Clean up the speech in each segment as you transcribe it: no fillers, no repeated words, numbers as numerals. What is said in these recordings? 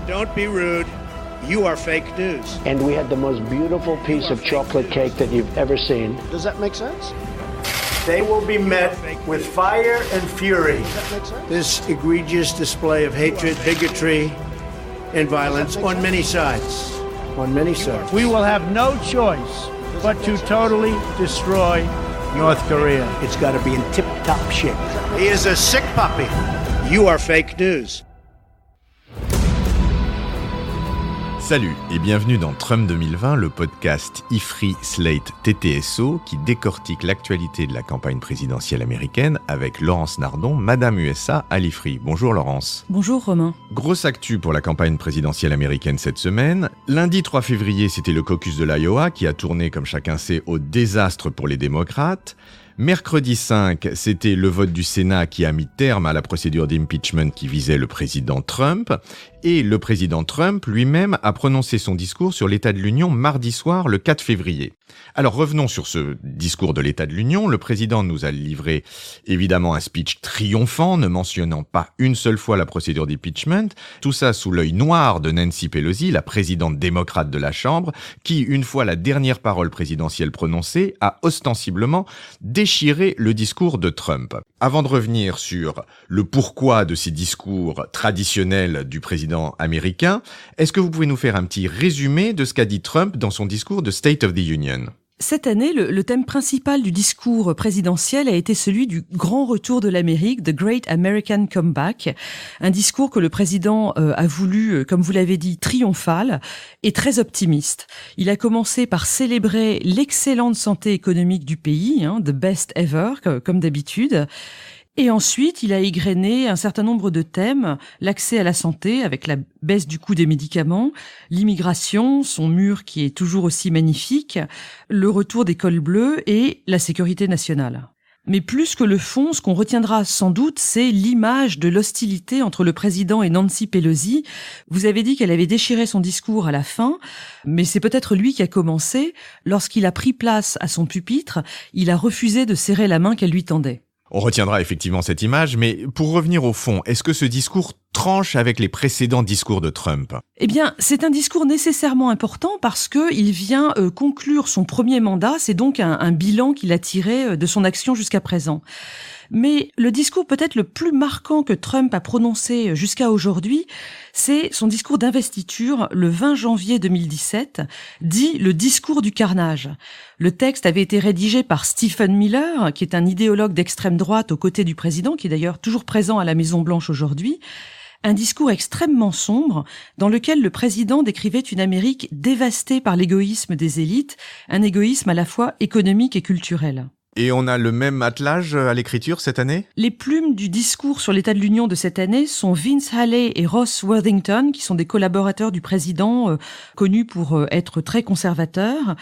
Don't be rude. You are fake news. And we had the most beautiful piece of chocolate cake that you've ever seen. Does that make sense? They will be met with fire and fury. This egregious display of hatred, bigotry, and violence on many sides. On many sides. We will have no choice but to totally destroy North Korea. It's got to be in tip-top shape. He is a sick puppy. You are fake news. Salut et bienvenue dans Trump 2020, le podcast IFRI Slate TTSO qui décortique l'actualité de la campagne présidentielle américaine avec Laurence Nardon, Madame USA à l'IFRI. Bonjour Laurence. Bonjour Romain. Grosse actu pour la campagne présidentielle américaine cette semaine. Lundi 3 février, c'était le caucus de l'Iowa qui a tourné, comme chacun sait, au désastre pour les démocrates. Mercredi 5, c'était le vote du Sénat qui a mis terme à la procédure d'impeachment qui visait le président Trump. Et le président Trump lui-même a prononcé son discours sur l'état de l'Union mardi soir, le 4 février. Alors revenons sur ce discours de l'état de l'Union. Le président nous a livré évidemment un speech triomphant, ne mentionnant pas une seule fois la procédure d'impeachment. Tout ça sous l'œil noir de Nancy Pelosi, la présidente démocrate de la Chambre, qui, une fois la dernière parole présidentielle prononcée, a ostensiblement déchiré le discours de Trump. Avant de revenir sur le pourquoi de ces discours traditionnels du président américain, est-ce que vous pouvez nous faire un petit résumé de ce qu'a dit Trump dans son discours de State of the Union ? Cette année, le thème principal du discours présidentiel a été celui du grand retour de l'Amérique, The Great American Comeback, un discours que le président a voulu, comme vous l'avez dit, triomphal et très optimiste. Il a commencé par célébrer l'excellente santé économique du pays, the best ever, comme d'habitude. Et ensuite, il a égrené un certain nombre de thèmes, l'accès à la santé avec la baisse du coût des médicaments, l'immigration, son mur qui est toujours aussi magnifique, le retour des cols bleus et la sécurité nationale. Mais plus que le fond, ce qu'on retiendra sans doute, c'est l'image de l'hostilité entre le président et Nancy Pelosi. Vous avez dit qu'elle avait déchiré son discours à la fin, mais c'est peut-être lui qui a commencé. Lorsqu'il a pris place à son pupitre, il a refusé de serrer la main qu'elle lui tendait. On retiendra effectivement cette image, mais pour revenir au fond, est-ce que ce discours tranche avec les précédents discours de Trump ? Eh bien, c'est un discours nécessairement important parce que il vient conclure son premier mandat, c'est donc un bilan qu'il a tiré de son action jusqu'à présent. Mais le discours peut-être le plus marquant que Trump a prononcé jusqu'à aujourd'hui, c'est son discours d'investiture le 20 janvier 2017, dit le discours du carnage. Le texte avait été rédigé par Stephen Miller, qui est un idéologue d'extrême droite aux côtés du président, qui est d'ailleurs toujours présent à la Maison-Blanche aujourd'hui. Un discours extrêmement sombre dans lequel le président décrivait une Amérique dévastée par l'égoïsme des élites, un égoïsme à la fois économique et culturel. Et on a le même attelage à l'écriture cette année ? Les plumes du discours sur l'état de l'Union de cette année sont Vince Halley et Ross Worthington, qui sont des collaborateurs du président, connus pour être très conservateurs.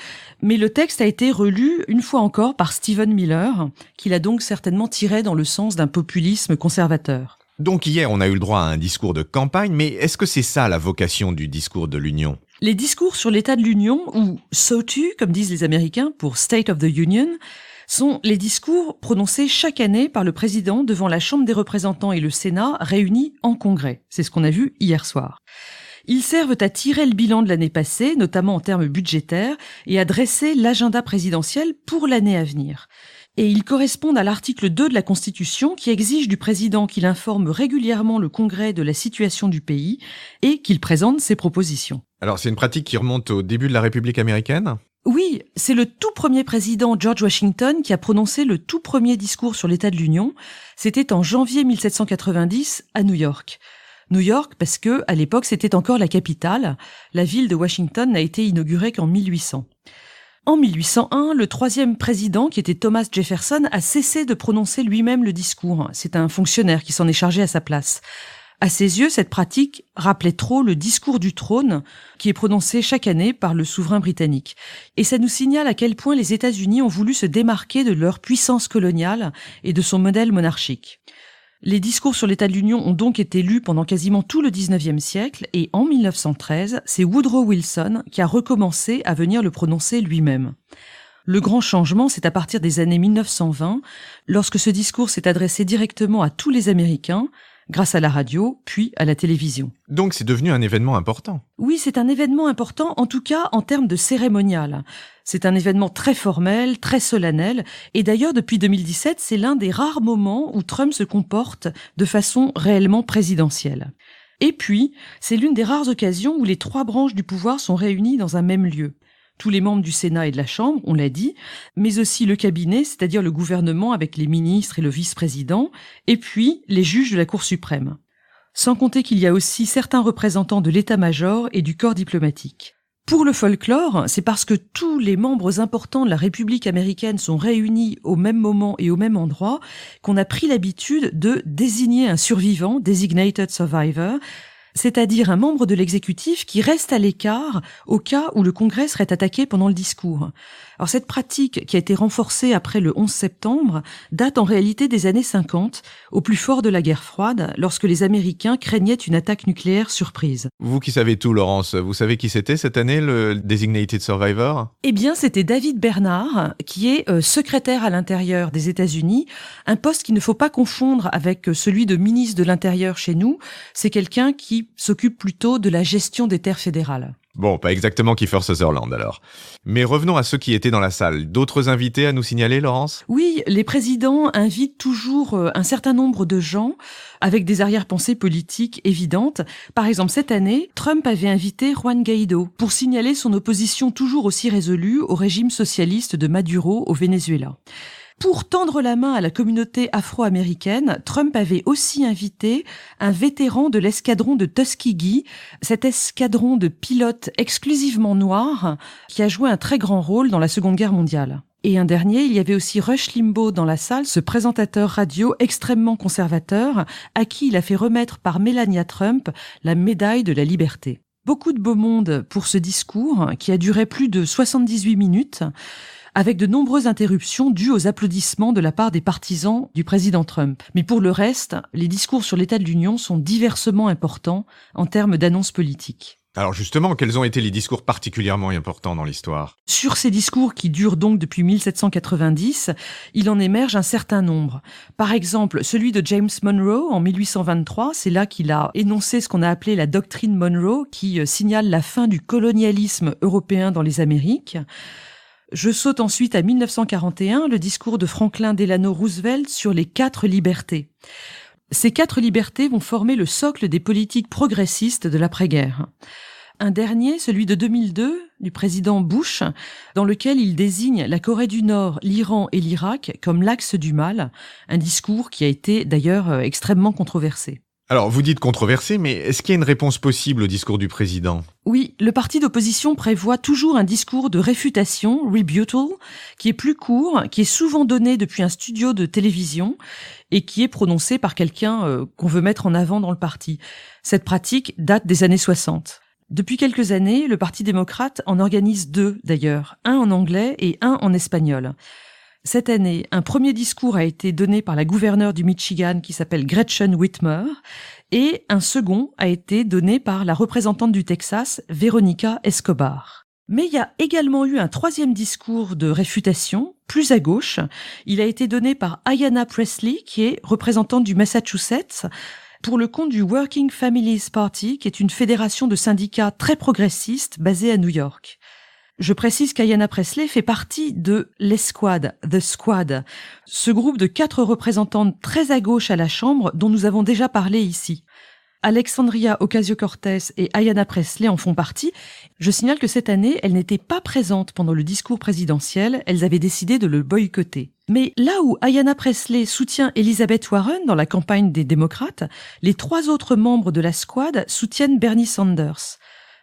Mais le texte a été relu une fois encore par Stephen Miller, qui l'a donc certainement tiré dans le sens d'un populisme conservateur. Donc hier, on a eu le droit à un discours de campagne, mais est-ce que c'est ça la vocation du discours de l'Union ? Les discours sur l'état de l'Union, ou SOTU, comme disent les Américains, pour State of the Union, sont les discours prononcés chaque année par le président devant la Chambre des représentants et le Sénat réunis en congrès. C'est ce qu'on a vu hier soir. Ils servent à tirer le bilan de l'année passée, notamment en termes budgétaires, et à dresser l'agenda présidentiel pour l'année à venir. Et ils correspondent à l'article 2 de la Constitution qui exige du président qu'il informe régulièrement le Congrès de la situation du pays et qu'il présente ses propositions. Alors c'est une pratique qui remonte au début de la République américaine ? Oui, c'est le tout premier président George Washington qui a prononcé le tout premier discours sur l'état de l'Union. C'était en janvier 1790 à New York. New York parce que, à l'époque, c'était encore la capitale. La ville de Washington n'a été inaugurée qu'en 1800. En 1801, le troisième président, qui était Thomas Jefferson, a cessé de prononcer lui-même le discours. C'est un fonctionnaire qui s'en est chargé à sa place. À ses yeux, cette pratique rappelait trop le discours du trône qui est prononcé chaque année par le souverain britannique. Et ça nous signale à quel point les États-Unis ont voulu se démarquer de leur puissance coloniale et de son modèle monarchique. Les discours sur l'état de l'Union ont donc été lus pendant quasiment tout le 19e siècle et en 1913, c'est Woodrow Wilson qui a recommencé à venir le prononcer lui-même. Le grand changement, c'est à partir des années 1920, lorsque ce discours s'est adressé directement à tous les Américains, grâce à la radio, puis à la télévision. Donc c'est devenu un événement important. Oui, c'est un événement important, en tout cas en termes de cérémonial. C'est un événement très formel, très solennel, et d'ailleurs depuis 2017, c'est l'un des rares moments où Trump se comporte de façon réellement présidentielle. Et puis, c'est l'une des rares occasions où les 3 branches du pouvoir sont réunies dans un même lieu. Tous les membres du Sénat et de la Chambre, on l'a dit, mais aussi le cabinet, c'est-à-dire le gouvernement avec les ministres et le vice-président, et puis les juges de la Cour suprême. Sans compter qu'il y a aussi certains représentants de l'état-major et du corps diplomatique. Pour le folklore, c'est parce que tous les membres importants de la République américaine sont réunis au même moment et au même endroit qu'on a pris l'habitude de désigner un survivant, designated survivor, c'est-à-dire un membre de l'exécutif qui reste à l'écart au cas où le Congrès serait attaqué pendant le discours. Alors cette pratique, qui a été renforcée après le 11 septembre, date en réalité des années 50, au plus fort de la guerre froide, lorsque les Américains craignaient une attaque nucléaire surprise. Vous qui savez tout, Laurence, vous savez qui c'était cette année, le Designated Survivor ? Eh bien, c'était David Bernard, qui est secrétaire à l'Intérieur des États-Unis, un poste qu'il ne faut pas confondre avec celui de ministre de l'Intérieur chez nous. C'est quelqu'un qui s'occupe plutôt de la gestion des terres fédérales. Bon, pas exactement Kiefer Sutherland alors. Mais revenons à ceux qui étaient dans la salle. D'autres invités à nous signaler, Laurence ? Oui, les présidents invitent toujours un certain nombre de gens avec des arrière-pensées politiques évidentes. Par exemple, cette année, Trump avait invité Juan Guaido pour signaler son opposition toujours aussi résolue au régime socialiste de Maduro au Venezuela. Pour tendre la main à la communauté afro-américaine, Trump avait aussi invité un vétéran de l'escadron de Tuskegee, cet escadron de pilotes exclusivement noirs qui a joué un très grand rôle dans la Seconde Guerre mondiale. Et un dernier, il y avait aussi Rush Limbaugh dans la salle, ce présentateur radio extrêmement conservateur à qui il a fait remettre par Melania Trump la médaille de la liberté. Beaucoup de beau monde pour ce discours qui a duré plus de 78 minutes, avec de nombreuses interruptions dues aux applaudissements de la part des partisans du président Trump. Mais pour le reste, les discours sur l'état de l'Union sont diversement importants en termes d'annonces politiques. Alors justement, quels ont été les discours particulièrement importants dans l'histoire ? Sur ces discours qui durent donc depuis 1790, il en émerge un certain nombre. Par exemple, celui de James Monroe en 1823, c'est là qu'il a énoncé ce qu'on a appelé la doctrine Monroe, qui signale la fin du colonialisme européen dans les Amériques. Je saute ensuite à 1941, le discours de Franklin Delano Roosevelt sur les 4 libertés. Ces 4 libertés vont former le socle des politiques progressistes de l'après-guerre. Un dernier, celui de 2002, du président Bush, dans lequel il désigne la Corée du Nord, l'Iran et l'Irak comme l'axe du mal, un discours qui a été d'ailleurs extrêmement controversé. Alors, vous dites controversé, mais est-ce qu'il y a une réponse possible au discours du président ? Oui, le parti d'opposition prévoit toujours un discours de réfutation, rebuttal, qui est plus court, qui est souvent donné depuis un studio de télévision et qui est prononcé par quelqu'un qu'on veut mettre en avant dans le parti. Cette pratique date des années 60. Depuis quelques années, le Parti démocrate en organise 2 d'ailleurs, un en anglais et un en espagnol. Cette année, un premier discours a été donné par la gouverneure du Michigan qui s'appelle Gretchen Whitmer et un second a été donné par la représentante du Texas, Veronica Escobar. Mais il y a également eu un 3e discours de réfutation, plus à gauche. Il a été donné par Ayanna Pressley, qui est représentante du Massachusetts, pour le compte du Working Families Party, qui est une fédération de syndicats très progressistes basée à New York. Je précise qu'Ayanna Pressley fait partie de l'Esquad, The Squad, ce groupe de 4 représentantes très à gauche à la Chambre dont nous avons déjà parlé ici. Alexandria Ocasio-Cortez et Ayanna Pressley en font partie. Je signale que cette année, elles n'étaient pas présentes pendant le discours présidentiel, elles avaient décidé de le boycotter. Mais là où Ayanna Pressley soutient Elizabeth Warren dans la campagne des démocrates, les 3 autres membres de la Squad soutiennent Bernie Sanders.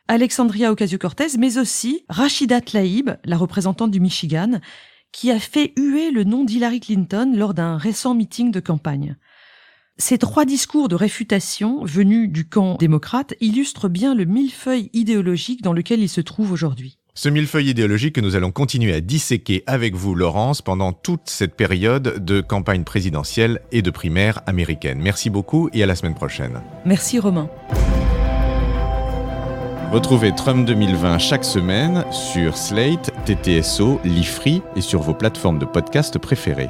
Alexandria Ocasio-Cortez, mais aussi Rashida Tlaib, la représentante du Michigan, qui a fait huer le nom d'Hillary Clinton lors d'un récent meeting de campagne. Ces 3 discours de réfutation venus du camp démocrate illustrent bien le millefeuille idéologique dans lequel il se trouve aujourd'hui. Ce millefeuille idéologique que nous allons continuer à disséquer avec vous, Laurence, pendant toute cette période de campagne présidentielle et de primaire américaine. Merci beaucoup et à la semaine prochaine. Merci Romain. Retrouvez Trump 2020 chaque semaine sur Slate, TTSO, Lifree et sur vos plateformes de podcast préférées.